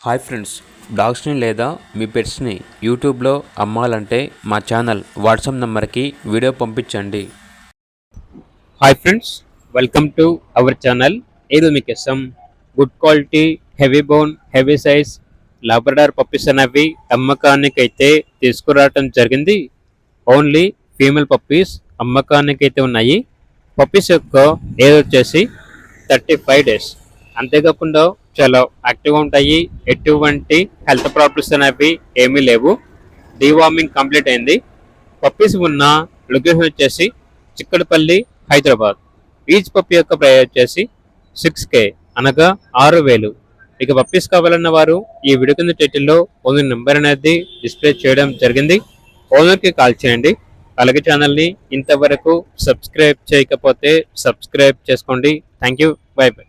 Hi friends, డాగ్స్ని లేదా మీ పెట్స్ని యూట్యూబ్లో అమ్మాలంటే మా ఛానల్ వాట్సాప్ నెంబర్కి వీడియో పంపించండి. Hi friends, welcome to our channel. ఇది మీకోసం good quality heavy bone heavy size Labrador puppies అనేవి అమ్మకానికి అయితే తీసుకురావటం జరిగింది. ఓన్లీ ఫీమేల్ పప్పీస్ అమ్మకానికి అయితే ఉన్నాయి. పప్పీస్ యొక్క ఏజ్ వచ్చేసి 35 డేస్. అంతేకాకుండా చాలా యాక్టివ్గా ఉంటాయి. ఎటువంటి హెల్త్ ప్రాబ్లమ్స్ అనేవి ఏమీ లేవు. డీవార్మింగ్ కంప్లీట్ అయింది. పప్పీస్ ఉన్న లొకేషన్ వచ్చేసి చిక్కడపల్లి, హైదరాబాద్. ఈచ్ పప్పీ యొక్క ప్రైస్ వచ్చేసి 6K, అనగా 6,000. ఇక పప్పీస్ కావాలన్న వారు ఈ వీడియో కింద టైటిల్లో ఓనర్ నెంబర్ అనేది డిస్ప్లే చేయడం జరిగింది. ఓనర్కి కాల్ చేయండి. అలాగే ఛానల్ని ఇంతవరకు సబ్స్క్రైబ్ చేయకపోతే సబ్స్క్రైబ్ చేసుకోండి. Thank you, by by.